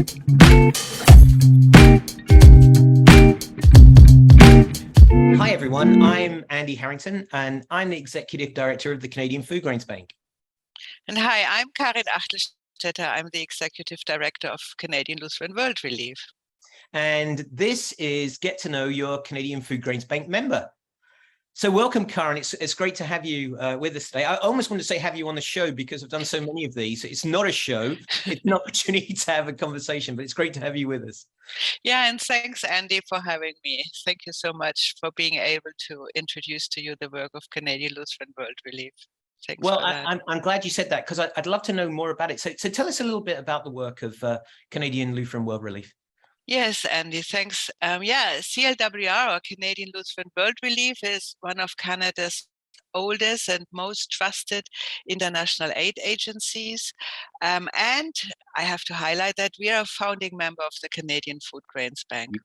Hi everyone, I'm Andy Harrington and I'm the Executive Director of the Canadian Foodgrains Bank. And hi, I'm Karin Achtelstetter. I'm the Executive Director of Canadian Lutheran World Relief. And this is Get to Know Your Canadian Foodgrains Bank member. So welcome, Karin. It's great to have you with us today. I almost want to say have you on the show because I've done so many of these. It's not a show, it's an opportunity to have a conversation, but it's great to have you with us. Yeah, and thanks, Andy, for having me. Thank you so much for being able to introduce to you the work of Canadian Lutheran World Relief. Thanks well, for that. I'm glad you said that because I'd love to know more about it. So tell us a little bit about the work of Canadian Lutheran World Relief. Yes, Andy, thanks. CLWR, or Canadian Lutheran World Relief, is one of Canada's oldest and most trusted international aid agencies. And I have to highlight that we are a founding member of the Canadian Foodgrains Bank.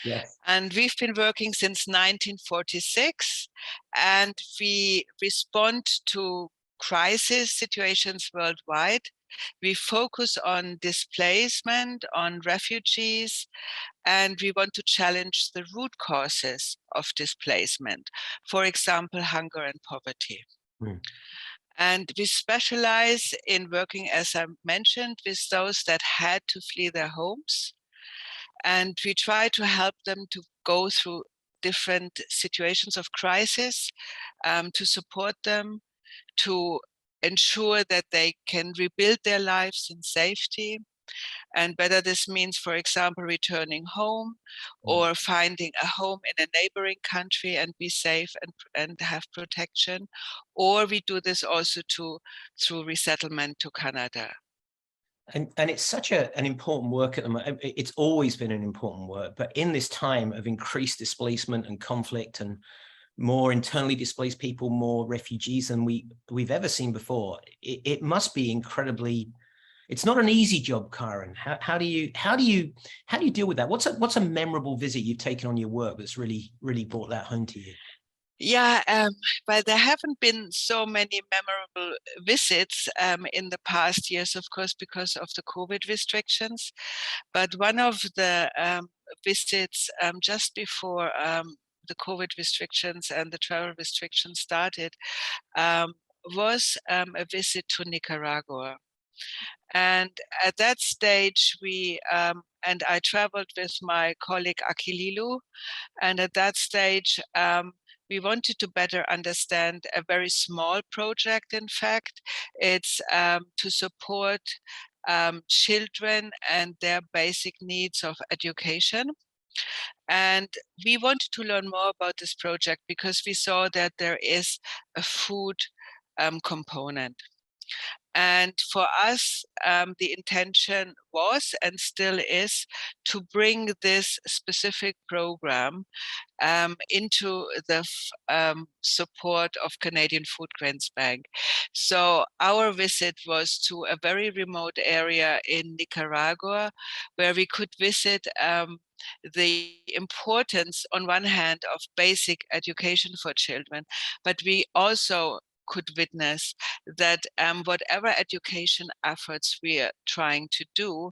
Yes. And we've been working since 1946, and we respond to crisis situations worldwide. We focus on displacement, on refugees, and we want to challenge the root causes of displacement, for example, hunger and poverty. And we specialize in working, as I mentioned, with those that had to flee their homes. And we try to help them to go through different situations of crisis, to support them, to ensure that they can rebuild their lives in safety. And whether this means, for example, returning home or finding a home in a neighboring country and be safe and have protection, or we do this also through resettlement to Canada. And it's such an important work at the moment. It's always been an important work, but in this time of increased displacement and conflict and more internally displaced people, more refugees than we've ever seen before, it must be incredibly. It's not an easy job, Karin. How do you deal with that? What's a memorable visit you've taken on your work that's really brought that home to you? Yeah, but there haven't been so many memorable visits in the past years, of course, because of the COVID restrictions. But one of the visits just before the COVID restrictions and the travel restrictions started was a visit to Nicaragua. And at that stage, and I traveled with my colleague Akililu, and at that stage, we wanted to better understand a very small project. In fact, it's to support children and their basic needs of education. And we wanted to learn more about this project because we saw that there is a food component. And for us, the intention was and still is to bring this specific program into the support of Canadian Foodgrains Bank. So our visit was to a very remote area in Nicaragua where we could visit the importance, on one hand, of basic education for children, but we also could witness that whatever education efforts we are trying to do,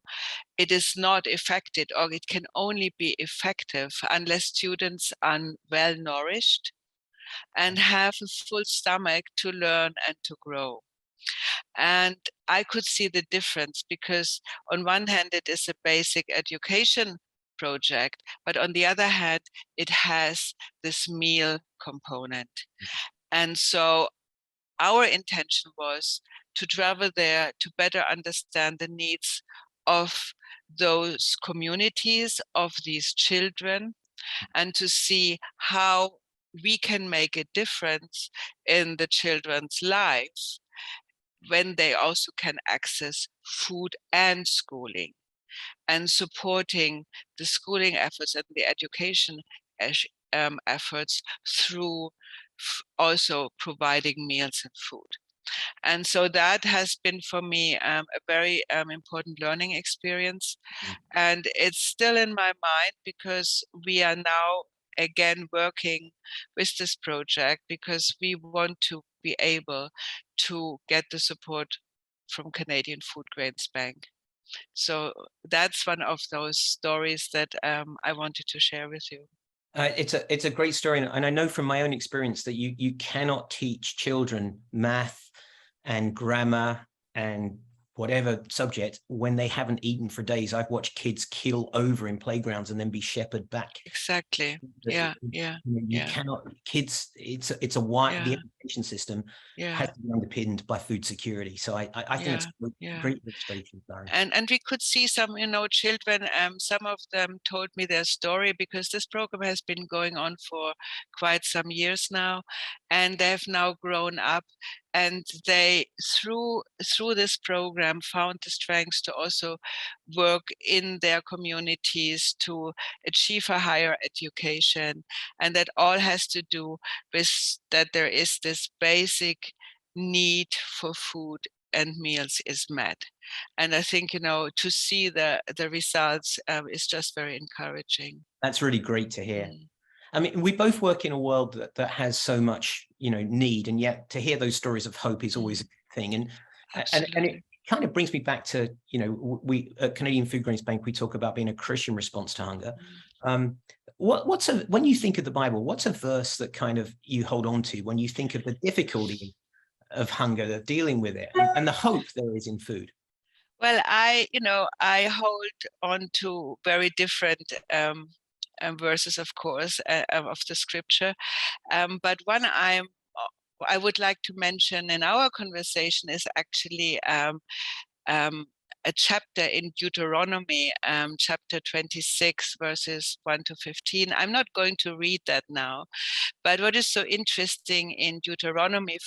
it is not effective, or it can only be effective unless students are well nourished and have a full stomach to learn and to grow. And I could see the difference because on one hand, it is a basic education project, but on the other hand, it has this meal component. And so our intention was to travel there to better understand the needs of those communities, of these children, and to see how we can make a difference in the children's lives when they also can access food and schooling, and supporting the schooling efforts and the education efforts through also providing meals and food. And so that has been for me a very important learning experience. And it's still in my mind because we are now again working with this project because we want to be able to get the support from Canadian Foodgrains Bank. So that's one of those stories that I wanted to share with you. It's a great story, and I know from my own experience that you cannot teach children math and grammar and whatever subject when they haven't eaten for days. I've watched kids keel over in playgrounds and then be shepherded back. Exactly. Yeah. You cannot, kids, it's a wide, the education system has to be underpinned by food security. So I think it's a great illustration. And we could see some, children, some of them told me their story, because this program has been going on for quite some years now, and they have now grown up, and they through this program found the strength to also work in their communities to achieve a higher education. And that all has to do with that there is this basic need for food and meals is met. And I think, to see the results is just very encouraging. That's really great to hear. I mean, we both work in a world that has so much, need, and yet to hear those stories of hope is always a good thing. And it kind of brings me back to, we at Canadian Foodgrains Bank, we talk about being a Christian response to hunger. When you think of the Bible, what's a verse that kind of you hold on to when you think of the difficulty of hunger, of dealing with it, and the hope there is in food? Well, I hold on to very different verses, of course, of the scripture. But one I would like to mention in our conversation is actually a chapter in Deuteronomy, chapter 26, verses 1 to 15. I'm not going to read that now, but what is so interesting in Deuteronomy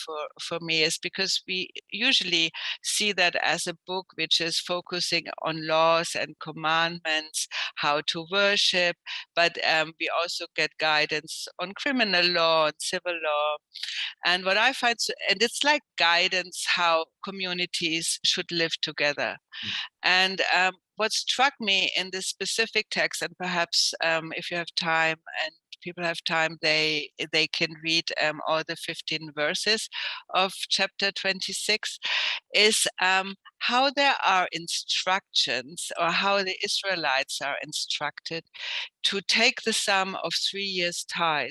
for me is because we usually see that as a book which is focusing on laws and commandments, how to worship, but we also get guidance on criminal law and civil law. And what I find, and it's like guidance how communities should live together. And what struck me in this specific text, and perhaps if you have time and people have time, they can read all the 15 verses of chapter 26, is how there are instructions, or how the Israelites are instructed to take the sum of 3 years' tithe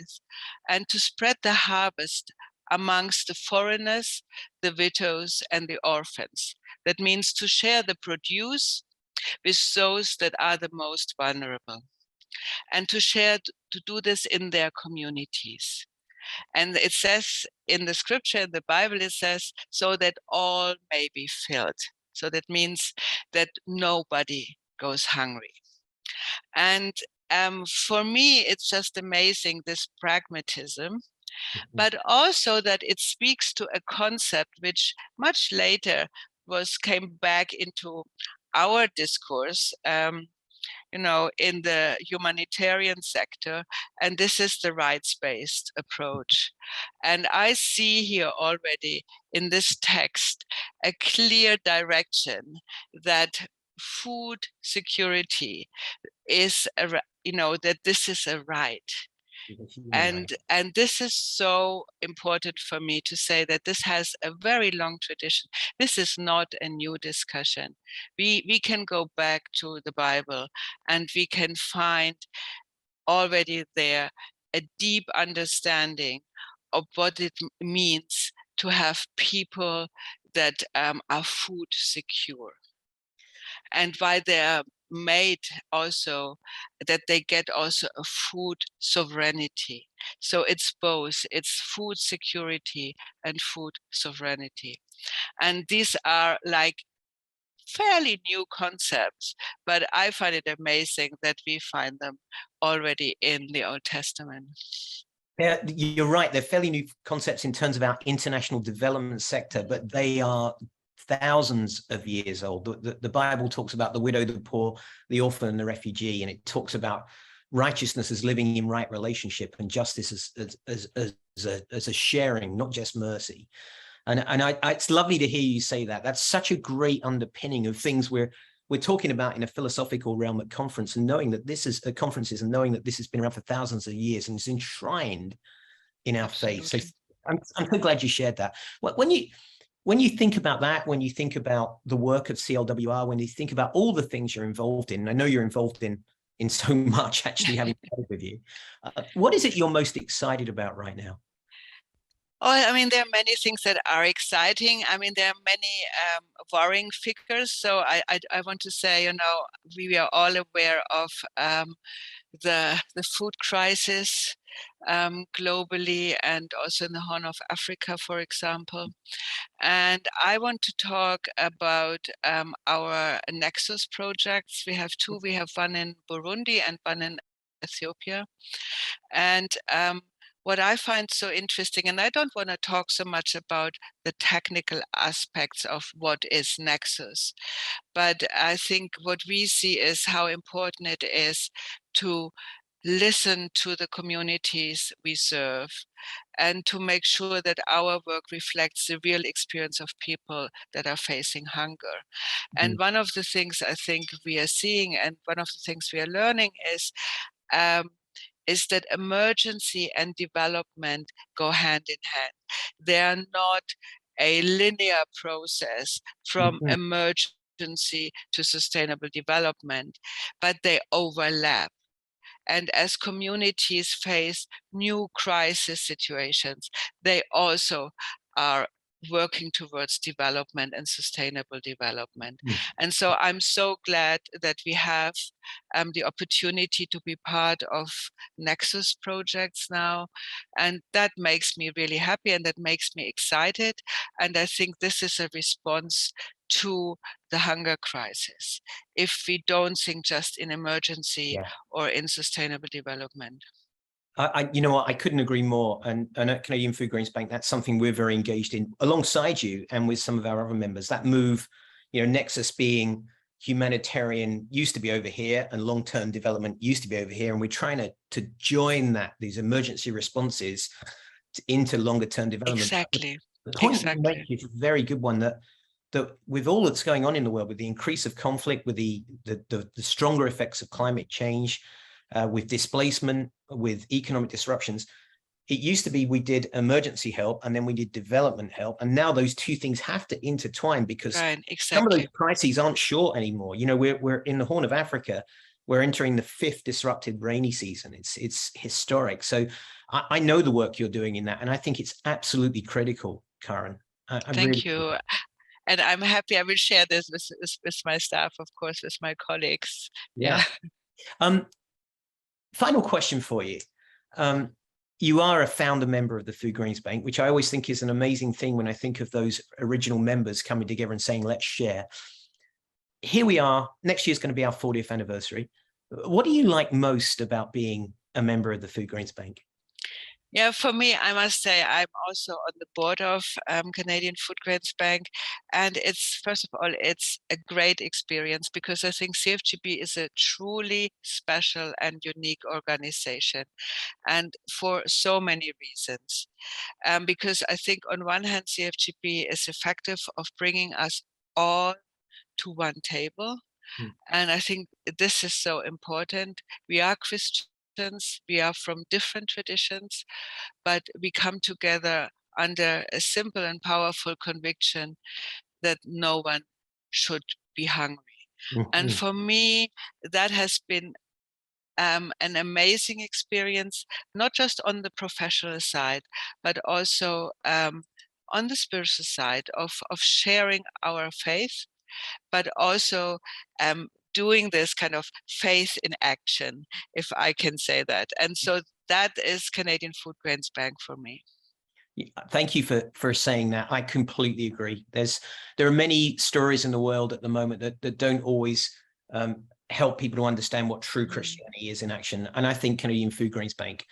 and to spread the harvest amongst the foreigners, the widows, and the orphans. That means to share the produce with those that are the most vulnerable, and to do this in their communities. And it says in the scripture, in the Bible, it says, so that all may be filled. So that means that nobody goes hungry. And for me, it's just amazing, this pragmatism, but also that it speaks to a concept which much later came back into our discourse, in the humanitarian sector, and this is the rights-based approach. And I see here already in this text a clear direction that food security is that this is a right. And this is so important for me to say, that this has a very long tradition. This is not a new discussion. We can go back to the Bible and we can find already there a deep understanding of what it means to have people that are food secure, and why they're made also, that they get also a food sovereignty. So it's both, it's food security and food sovereignty. And these are like fairly new concepts, but I find it amazing that we find them already in the Old Testament. Yeah, you're right. They're fairly new concepts in terms of our international development sector, but they are thousands of years old. The Bible talks about the widow, the poor, the orphan, and the refugee, and it talks about righteousness as living in right relationship, and justice as a sharing, not just mercy. And it's lovely to hear you say that. That's such a great underpinning of things we're talking about in a philosophical realm at conference, and knowing that this is conferences, and knowing that this has been around for thousands of years and is enshrined in our faith. So I'm so glad you shared that. When When you think about that, when you think about the work of CLWR, when you think about all the things you're involved in, I know you're involved in so much, actually, having played with you. What is it you're most excited about right now? Oh, I mean, there are many things that are exciting. I mean, there are many worrying figures. So I want to say, you know, we are all aware of the food crisis globally and also in the Horn of Africa, for example. And I want to talk about our Nexus projects. We have two. We have one in Burundi and one in Ethiopia. And what I find so interesting, and I don't want to talk so much about the technical aspects of what is Nexus, but I think what we see is how important it is to listen to the communities we serve and to make sure that our work reflects the real experience of people that are facing hunger. And one of the things I think we are seeing and one of the things we are learning is that emergency and development go hand in hand. They are not a linear process from emergency to sustainable development, but they overlap. And as communities face new crisis situations, they also are working towards development and sustainable development. And so I'm so glad that we have the opportunity to be part of Nexus projects now. And that makes me really happy and that makes me excited. And I think this is a response to the hunger crisis if we don't think just in emergency or in sustainable development. You know what, I couldn't agree more. And at Canadian Foodgrains Bank, that's something we're very engaged in alongside you and with some of our other members. That move, you know, Nexus being humanitarian used to be over here and long-term development used to be over here. And we're trying to join these emergency responses into longer-term development. Exactly. The point you make is a very good one, that with all that's going on in the world, with the increase of conflict, with the stronger effects of climate change, with displacement, with economic disruptions, it used to be we did emergency help and then we did development help. And now those two things have to intertwine because some of those crises aren't short anymore. You know, we're in the Horn of Africa, we're entering the 5th disrupted rainy season. It's historic. So I know the work you're doing in that, and I think it's absolutely critical, Karin. Thank you. And I'm happy I will share this with my staff, of course, with my colleagues. Yeah. Final question for you. You are a founder member of the Foodgrains Bank, which I always think is an amazing thing when I think of those original members coming together and saying, let's share. Here we are. Next year is going to be our 40th anniversary. What do you like most about being a member of the Foodgrains Bank? Yeah, for me, I must say I'm also on the board of Canadian Foodgrains Bank, and it's, first of all, it's a great experience because I think CFGB is a truly special and unique organization, and for so many reasons. Because I think on one hand, CFGB is effective of bringing us all to one table, and I think this is so important. We are Christians. We are from different traditions, but we come together under a simple and powerful conviction that no one should be hungry. And for me, that has been an amazing experience, not just on the professional side, but also on the spiritual side of sharing our faith, but also doing this kind of faith in action, if I can say that. And so that is Canadian Foodgrains Bank for me. Thank you for saying that. I completely agree. There are many stories in the world at the moment that don't always help people to understand what true Christianity is in action. And I think Canadian Foodgrains Bank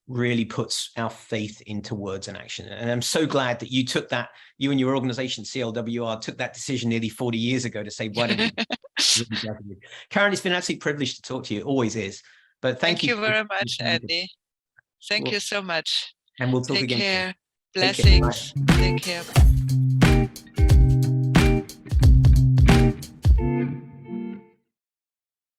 really puts our faith into words and action. And I'm so glad that you took that, you and your organization, CLWR, took that decision nearly 40 years ago to say, why don't we? Karin, it's been an absolute privilege to talk to you. It always is. But thank you very much, Andy. Thank you so much. And we'll talk again. Take care. Blessings. Take care.